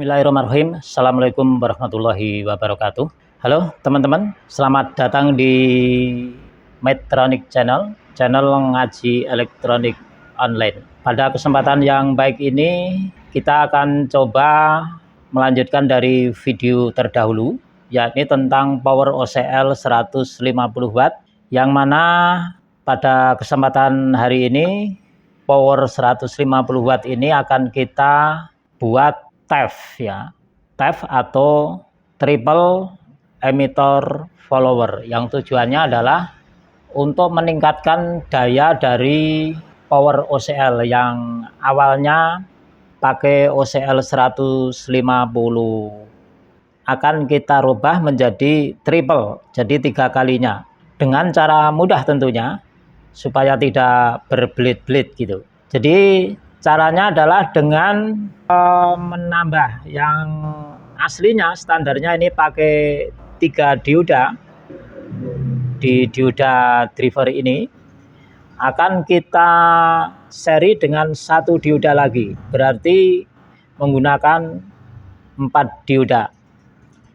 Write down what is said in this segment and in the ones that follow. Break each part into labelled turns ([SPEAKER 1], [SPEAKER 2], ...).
[SPEAKER 1] Bismillahirrahmanirrahim. Assalamualaikum warahmatullahi wabarakatuh. Halo teman-teman, selamat datang di Medtronic channel ngaji elektronik online. Pada kesempatan yang baik ini, kita akan coba melanjutkan dari video terdahulu, yakni tentang power OCL 150 watt, yang mana pada kesempatan hari ini, power 150 watt ini akan kita buat TEF ya, TEF atau triple emitter follower, yang tujuannya adalah untuk meningkatkan daya dari power OCL yang awalnya pakai OCL 150 akan kita rubah menjadi triple, jadi 3 kalinya dengan cara mudah tentunya supaya tidak berbelit-belit gitu. Jadi caranya adalah dengan menambah yang aslinya standarnya ini pakai 3 dioda. Di dioda driver ini akan kita seri dengan 1 dioda lagi, berarti menggunakan 4 dioda,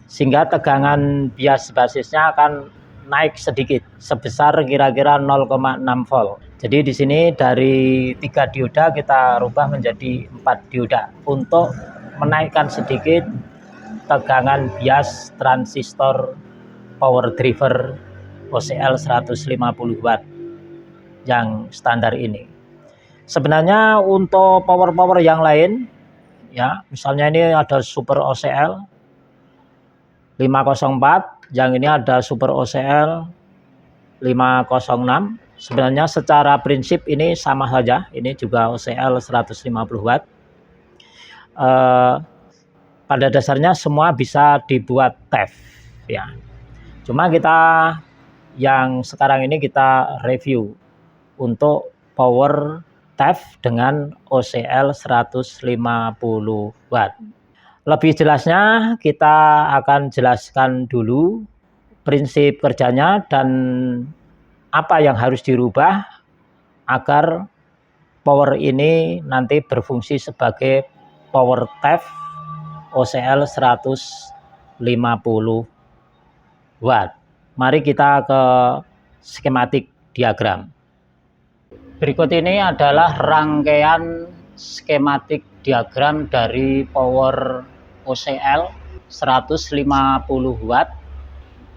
[SPEAKER 1] sehingga tegangan bias basisnya akan naik sedikit sebesar kira-kira 0,6 volt. Jadi di sini dari 3 dioda kita rubah menjadi 4 dioda untuk menaikkan sedikit tegangan bias transistor power driver OCL 150 watt yang standar ini. Sebenarnya untuk power yang lain ya, misalnya ini ada super OCL 504, yang ini ada super OCL 506. Sebenarnya secara prinsip ini sama saja, ini juga OCL 150 watt. Pada dasarnya semua bisa dibuat TEF ya. Cuma kita yang sekarang ini kita review untuk power TEF dengan OCL 150 watt. Lebih jelasnya kita akan jelaskan dulu prinsip kerjanya dan apa yang harus dirubah agar power ini nanti berfungsi sebagai power TEF OCL 150 watt. Mari kita ke skematik diagram. Berikut ini adalah rangkaian skematik diagram dari power OCL 150 watt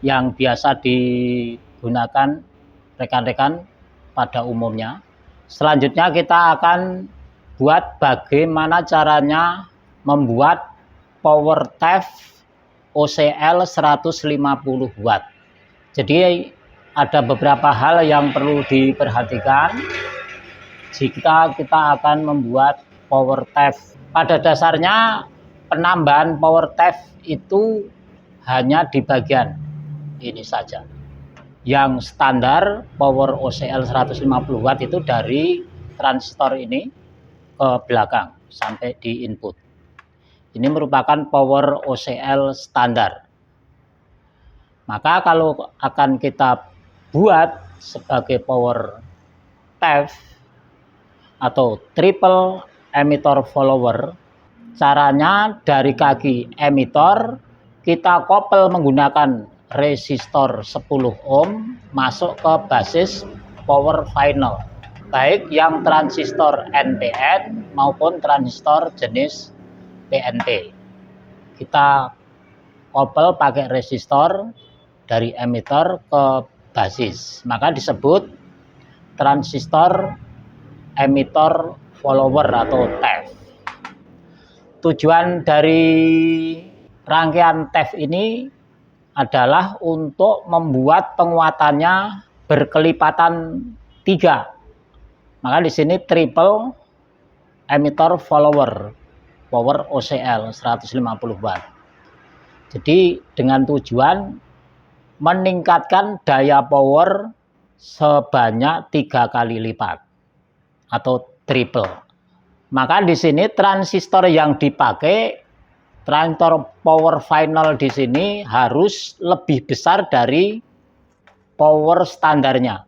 [SPEAKER 1] yang biasa digunakan rekan-rekan pada umumnya. Selanjutnya kita akan buat bagaimana caranya membuat power TEF OCL 150 watt. Jadi ada beberapa hal yang perlu diperhatikan jika kita akan membuat power TEF. Pada dasarnya penambahan power TEF itu hanya di bagian ini saja. Yang standar power OCL 150 watt itu dari transistor ini ke belakang sampai di input. Ini merupakan power OCL standar. Maka kalau akan kita buat sebagai power TEF atau triple emitter follower, caranya dari kaki emitter kita kopel menggunakan resistor 10 ohm masuk ke basis power final, baik yang transistor NPN maupun transistor jenis PNP. Kita kopel pakai resistor dari emitter ke basis, maka disebut transistor emitter follower atau TEF. Tujuan dari rangkaian TEF ini adalah untuk membuat penguatannya berkelipatan 3. Maka di sini triple emitter follower power OCL 150 watt. Jadi dengan tujuan meningkatkan daya power sebanyak 3 kali lipat atau triple. Maka di sini transistor yang dipakai, transistor power final di sini harus lebih besar dari power standarnya.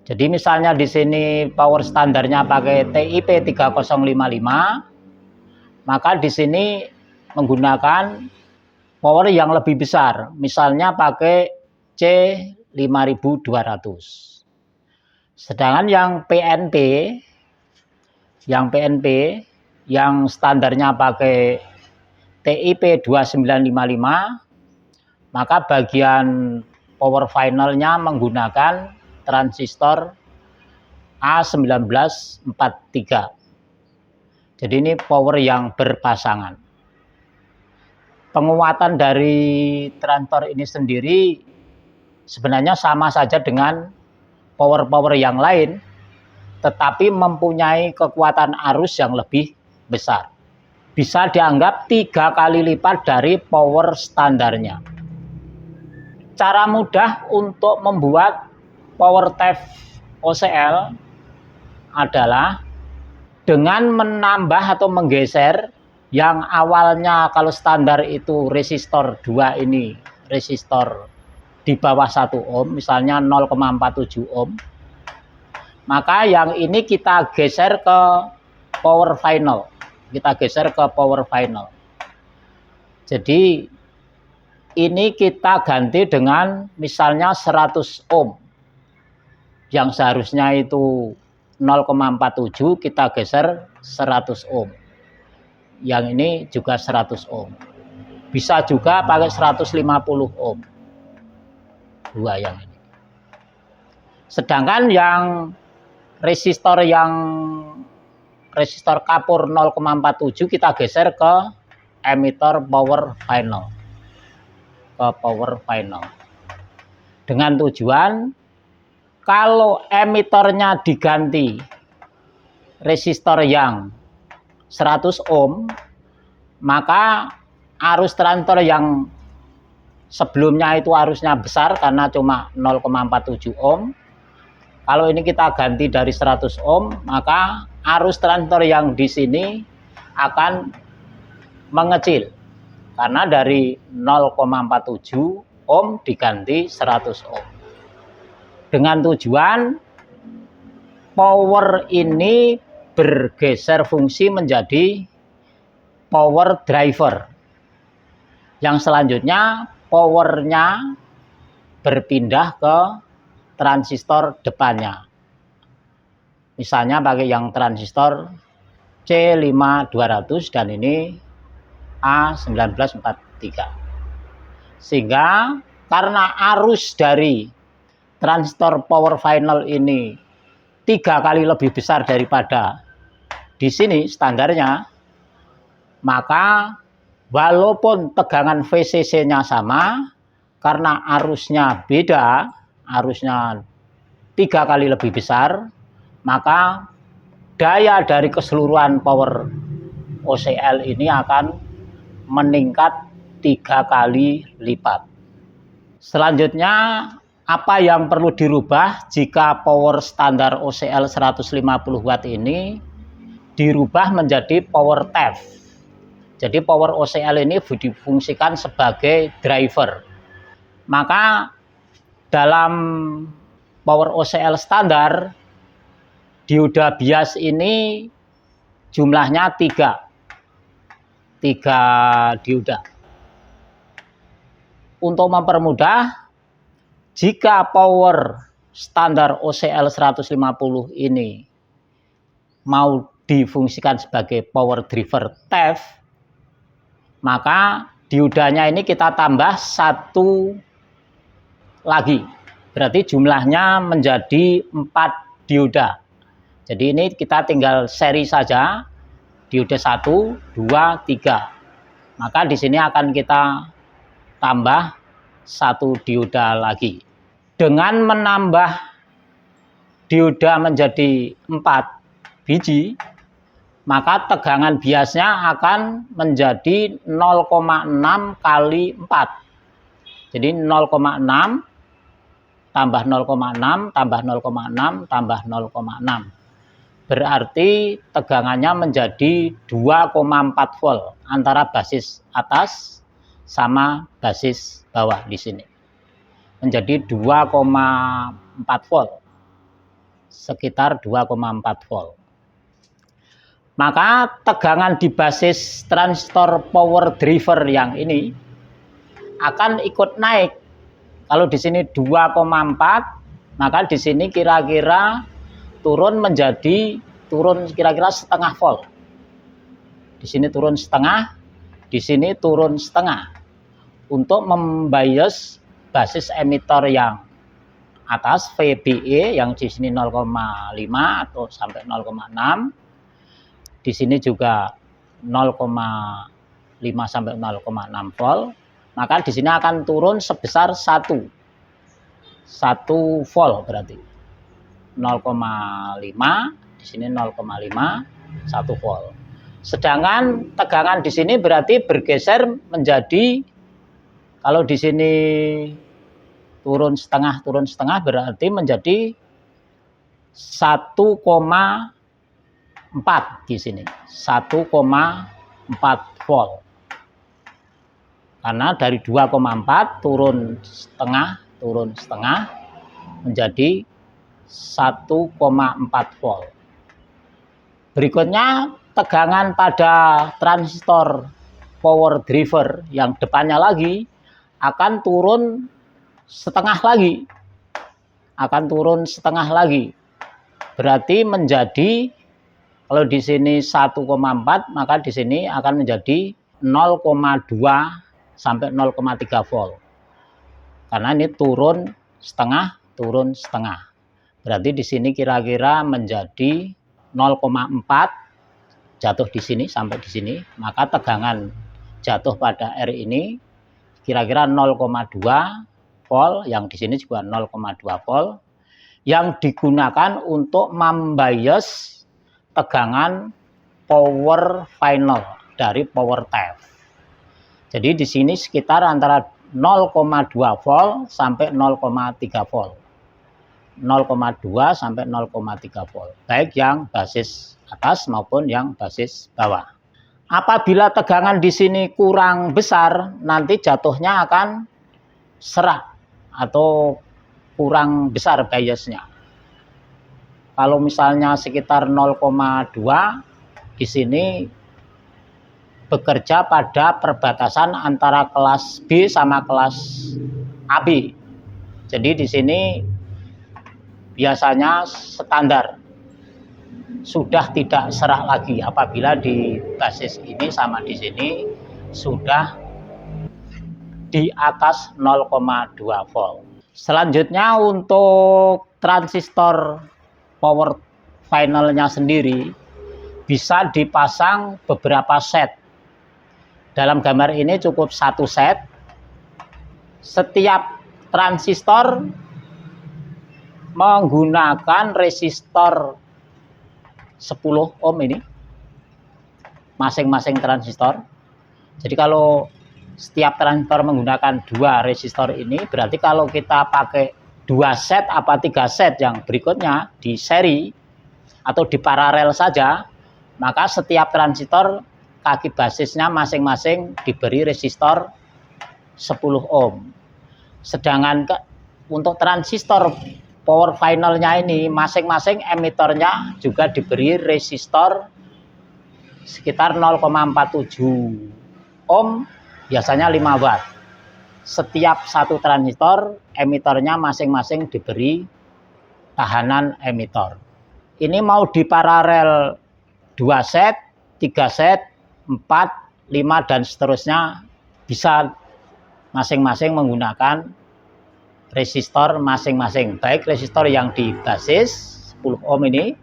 [SPEAKER 1] Jadi misalnya di sini power standarnya pakai TIP 3055, maka di sini menggunakan power yang lebih besar, misalnya pakai C5200. Sedangkan yang PNP yang standarnya pakai TIP 2955, maka bagian power finalnya menggunakan transistor A1943. Jadi ini power yang berpasangan. Penguatan dari transistor ini sendiri sebenarnya sama saja dengan power-power yang lain, tetapi mempunyai kekuatan arus yang lebih besar. Bisa dianggap 3 kali lipat dari power standarnya. Cara mudah untuk membuat power TEF OCL adalah dengan menambah atau menggeser yang awalnya kalau standar itu resistor 2 ini, resistor di bawah 1 ohm, misalnya 0,47 ohm, maka yang ini kita geser ke power final. Jadi ini kita ganti dengan misalnya 100 ohm. Yang seharusnya itu 0,47, kita geser 100 ohm. Yang ini juga 100 ohm. Bisa juga pakai 150 ohm. Dua yang ini. Sedangkan yang resistor kapur 0,47 kita geser ke emitter power final. Dengan tujuan kalau emitornya diganti resistor yang 100 ohm, maka arus transistor yang sebelumnya itu arusnya besar karena cuma 0,47 ohm. Kalau ini kita ganti dari 100 ohm, maka arus transistor yang di sini akan mengecil karena dari 0,47 ohm diganti 100 ohm. Dengan tujuan power ini bergeser fungsi menjadi power driver. Yang selanjutnya powernya berpindah ke transistor depannya. Misalnya pakai yang transistor C5200 dan ini A1943. Sehingga karena arus dari transistor power final ini 3 kali lebih besar daripada di sini standarnya, maka walaupun tegangan VCC-nya sama, karena arusnya beda, arusnya 3 kali lebih besar, maka daya dari keseluruhan power OCL ini akan meningkat 3 kali lipat. Selanjutnya, apa yang perlu dirubah jika power standar OCL 150 watt ini dirubah menjadi power TEF. Jadi power OCL ini difungsikan sebagai driver. Maka dalam power OCL standar, dioda bias ini jumlahnya 3 dioda. Untuk mempermudah, jika power standar OCL 150 ini mau difungsikan sebagai power driver TEF, maka diodanya ini kita tambah 1 lagi. Berarti jumlahnya menjadi 4 dioda. Jadi ini kita tinggal seri saja, dioda 1, 2, 3. Maka di sini akan kita tambah 1 dioda lagi. Dengan menambah dioda menjadi 4 biji, maka tegangan biasnya akan menjadi 0,6 kali 4. Jadi 0,6 tambah 0,6 tambah 0,6 tambah 0,6. Berarti tegangannya menjadi 2,4 volt antara basis atas sama basis bawah di sini. Menjadi 2,4 volt. Sekitar 2,4 volt. Maka tegangan di basis transistor power driver yang ini akan ikut naik. Kalau di sini 2,4, maka di sini kira-kira turun kira-kira setengah volt. Di sini turun setengah, di sini turun setengah. Untuk membias basis emitor yang atas VBE yang di sini 0,5 atau sampai 0,6. Di sini juga 0,5 sampai 0,6 volt, maka di sini akan turun sebesar 1 volt berarti 0,5, di sini 0,5, 1 volt. Sedangkan tegangan di sini berarti bergeser menjadi, kalau di sini turun setengah berarti menjadi 1,4 di sini, 1,4 volt. Karena dari 2,4 turun setengah menjadi 1,4 volt. Berikutnya tegangan pada transistor power driver yang depannya lagi akan turun setengah lagi. Berarti menjadi, kalau di sini 1,4, maka di sini akan menjadi 0,2 sampai 0,3 volt. Karena ini turun setengah. Berarti di sini kira-kira menjadi 0,4 jatuh di sini sampai di sini. Maka tegangan jatuh pada R ini kira-kira 0,2 volt, yang di sini juga 0,2 volt, yang digunakan untuk membias tegangan power final dari power tap. Jadi di sini sekitar antara 0,2 volt sampai 0,3 volt. 0,2 sampai 0,3 volt. Baik yang basis atas maupun yang basis bawah. Apabila tegangan di sini kurang besar, nanti jatuhnya akan serak atau kurang besar biasnya. Kalau misalnya sekitar 0,2, di sini bekerja pada perbatasan antara kelas B sama kelas AB. Jadi di sini biasanya standar, sudah tidak serak lagi apabila di basis ini sama di sini sudah di atas 0,2 volt. Selanjutnya untuk transistor power finalnya sendiri bisa dipasang beberapa set. Dalam gambar ini cukup satu set. Setiap transistor menggunakan resistor 10 ohm ini masing-masing transistor. Jadi kalau setiap transistor menggunakan 2 resistor ini, berarti kalau kita pakai 2 set apa 3 set yang berikutnya di seri atau di paralel saja, maka setiap transistor kaki basisnya masing-masing diberi resistor 10 ohm. Sedangkan untuk transistor power finalnya ini masing-masing emitornya juga diberi resistor sekitar 0,47 ohm, biasanya 5 watt. Setiap satu transistor emitornya masing-masing diberi tahanan emitor. Ini mau di paralel 2 set, 3 set, 4, 5 dan seterusnya, bisa masing-masing menggunakan resistor masing-masing, baik resistor yang di basis 10 ohm ini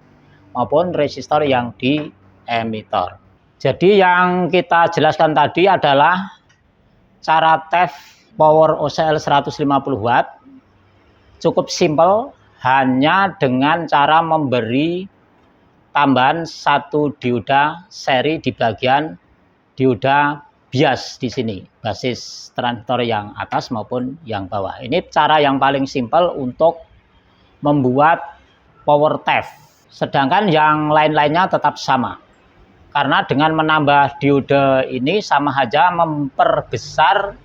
[SPEAKER 1] maupun resistor yang di emitor. Jadi yang kita jelaskan tadi adalah cara test power OCL 150 watt. Cukup simpel, hanya dengan cara memberi tambahan 1 dioda seri di bagian dioda bias di sini, basis transistor yang atas maupun yang bawah. Ini cara yang paling simpel untuk membuat power tap. Sedangkan yang lain-lainnya tetap sama. Karena dengan menambah diode ini sama saja memperbesar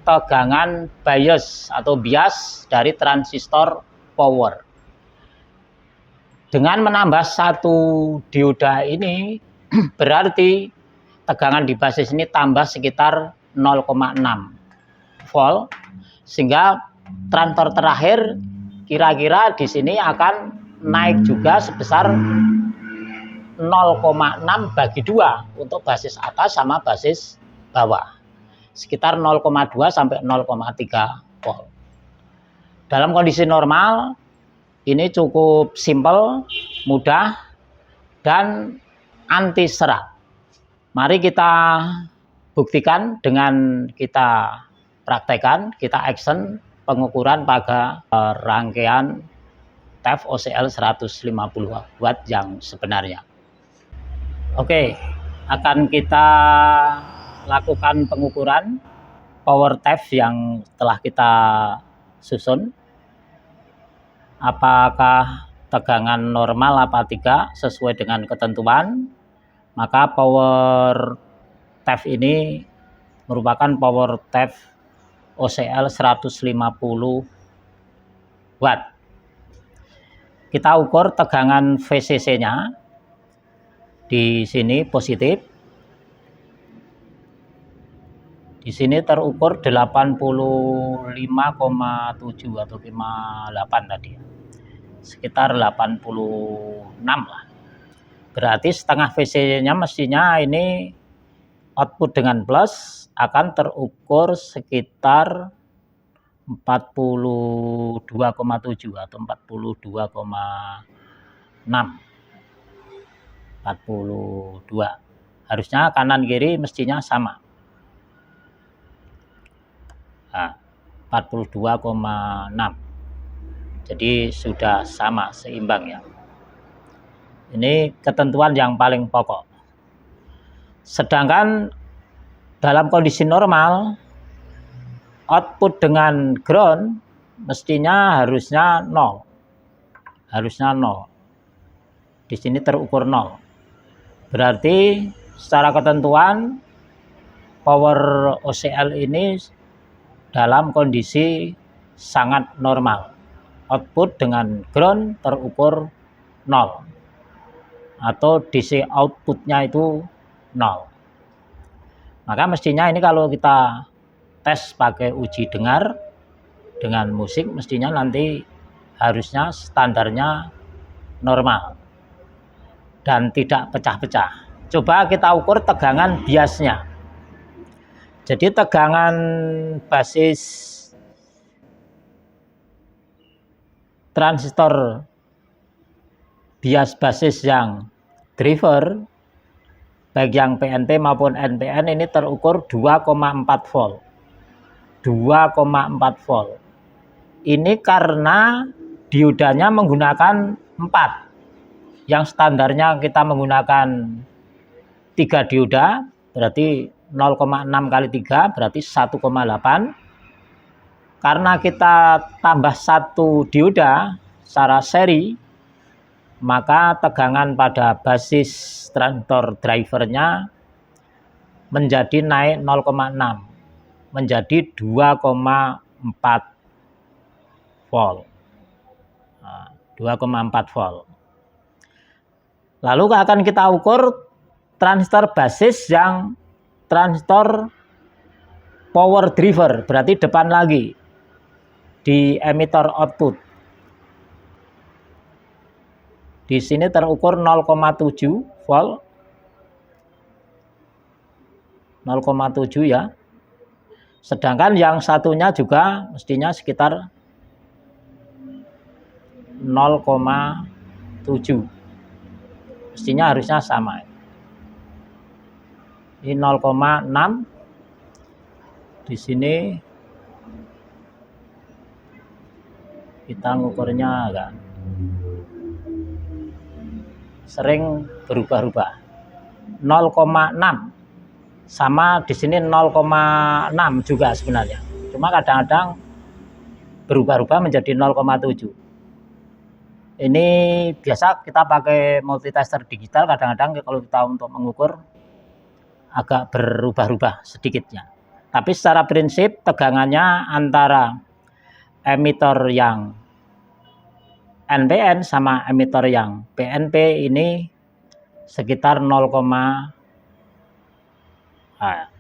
[SPEAKER 1] tegangan bias atau bias dari transistor power. Dengan menambah 1 dioda ini, berarti tegangan di basis ini tambah sekitar 0,6 volt, sehingga transistor terakhir kira-kira di sini akan naik juga sebesar 0,6 bagi 2 untuk basis atas sama basis bawah, sekitar 0,2 sampai 0,3 volt. Dalam kondisi normal ini cukup simpel, mudah, dan anti serak. Mari kita buktikan dengan kita praktekkan, kita action pengukuran pada rangkaian TEF OCL 150 watt yang sebenarnya. Oke, akan kita lakukan pengukuran power TEF yang telah kita susun. Apakah tegangan normal apa tidak sesuai dengan ketentuan, maka power TEF ini merupakan power TEF OCL 150 watt. Kita ukur tegangan VCC-nya di sini positif. Di sini terukur 85,7 atau 58 tadi. Sekitar 86 lah. Berarti setengah VCC-nya mestinya ini output dengan plus akan terukur sekitar 42,7 atau 42,6. 42. Harusnya kanan kiri mestinya sama. Nah, 42,6. Jadi sudah sama, seimbang ya. Ini ketentuan yang paling pokok. Sedangkan dalam kondisi normal, output dengan ground mestinya harusnya 0. Harusnya 0. Di sini terukur 0. Berarti secara ketentuan power OCL ini dalam kondisi sangat normal. Output dengan ground terukur 0. Atau DC outputnya itu 0. Maka mestinya ini kalau kita tes pakai uji dengar dengan musik, mestinya nanti harusnya standarnya normal dan tidak pecah-pecah. Coba kita ukur tegangan biasnya. Jadi tegangan basis transistor bias basis yang driver, baik yang PNP maupun NPN, ini terukur 2,4 volt. 2,4 volt. Ini karena diodanya menggunakan 4. Yang standarnya kita menggunakan 3 dioda, berarti 0,6 kali 3 berarti 1,8. Karena kita tambah 1 dioda secara seri, maka tegangan pada basis transistor drivernya menjadi naik 0,6 menjadi 2,4 volt. 2,4 volt. Lalu akan kita ukur transistor basis yang transistor power driver, berarti depan lagi di emitter output. Di sini terukur 0,7 volt. 0,7 ya. Sedangkan yang satunya juga mestinya sekitar 0,7. Mestinya harusnya sama. Ini 0,6. Di sini kita ngukurnya agak sering berubah-ubah. 0,6 sama di sini 0,6 juga sebenarnya. Cuma kadang-kadang berubah-ubah menjadi 0,7. Ini biasa kita pakai multitester digital, kadang-kadang kalau kita untuk mengukur agak berubah-ubah sedikitnya. Tapi secara prinsip tegangannya antara emitter yang NPN sama emitter yang PNP ini sekitar 0,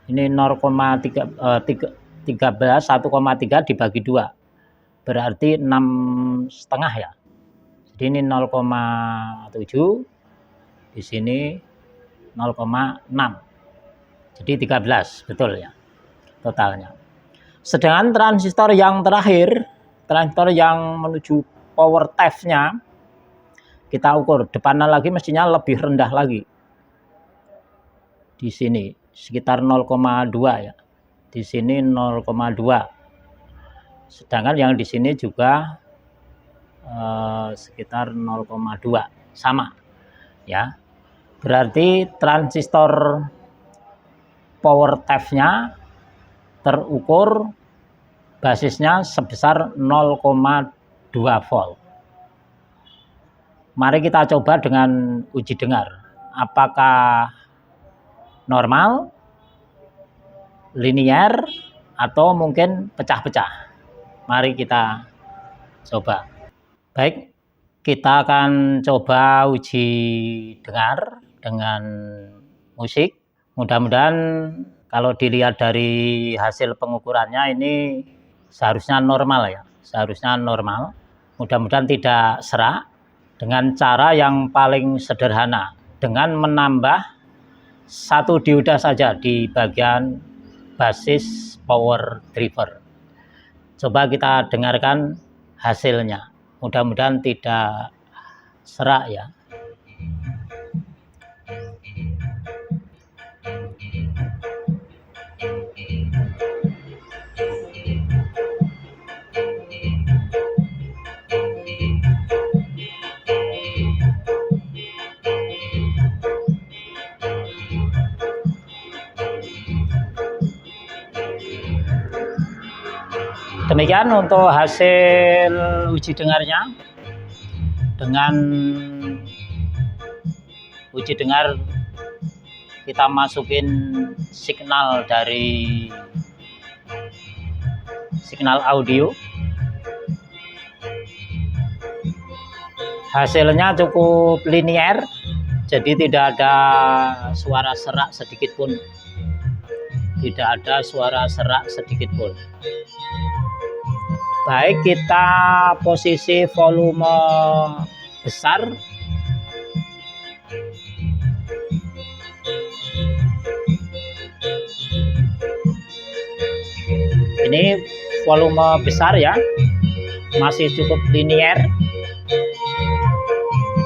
[SPEAKER 1] ini 0,13 1,3 dibagi 2 berarti 6,5 ya. Jadi ini 0,7, di sini 0,6. Jadi 13 betul ya totalnya. Sedangkan transistor yang terakhir, transistor yang menuju power test-nya, kita ukur depannya lagi mestinya lebih rendah lagi. Di sini sekitar 0,2 ya. Di sini 0,2. Sedangkan yang di sini juga sekitar 0,2 sama ya. Berarti transistor power test-nya terukur basisnya sebesar 0,2 volt. Mari kita coba dengan uji dengar. Apakah normal, linear, atau mungkin pecah-pecah? Mari kita coba. Baik, kita akan coba uji dengar dengan musik. Mudah-mudahan kalau dilihat dari hasil pengukurannya ini seharusnya normal ya, seharusnya normal. Mudah-mudahan tidak serak dengan cara yang paling sederhana, dengan menambah 1 dioda saja di bagian basis power driver. Coba kita dengarkan hasilnya. Mudah-mudahan tidak serak ya. Demikian untuk hasil uji dengarnya. Dengan uji dengar kita masukin signal dari signal audio. Hasilnya cukup linear, jadi tidak ada suara serak sedikit pun. Tidak ada suara serak sedikit pun. Baik, kita posisi volume besar. Ini volume besar ya, masih cukup linear.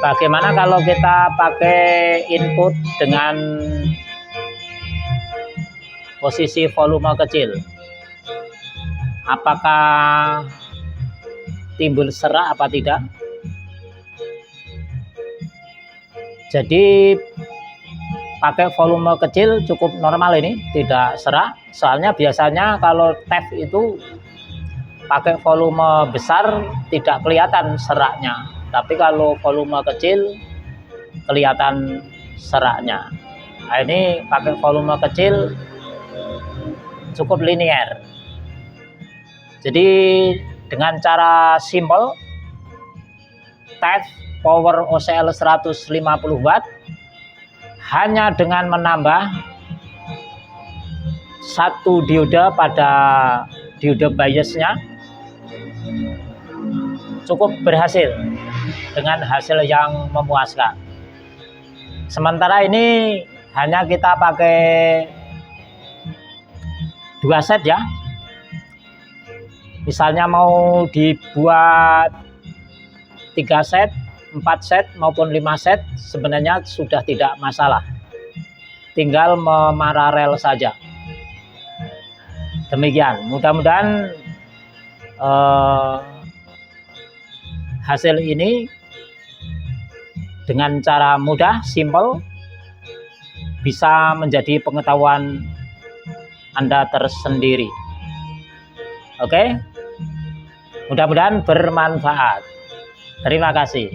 [SPEAKER 1] Bagaimana kalau kita pakai input dengan posisi volume kecil? Apakah timbul serak apa tidak? Jadi pakai volume kecil cukup normal, ini tidak serak. Soalnya biasanya kalau tap itu pakai volume besar tidak kelihatan seraknya, tapi kalau volume kecil kelihatan seraknya. Nah, ini pakai volume kecil cukup linear. Jadi dengan cara simple, test power OCL 150 watt hanya dengan menambah 1 dioda pada diode biasnya cukup berhasil dengan hasil yang memuaskan. Sementara ini hanya kita pakai 2 set ya. Misalnya mau dibuat 3 set, 4 set maupun 5 set sebenarnya sudah tidak masalah. Tinggal memaralel saja. Demikian, mudah-mudahan hasil ini dengan cara mudah, simple, bisa menjadi pengetahuan Anda tersendiri. Oke, mudah-mudahan bermanfaat. Terima kasih.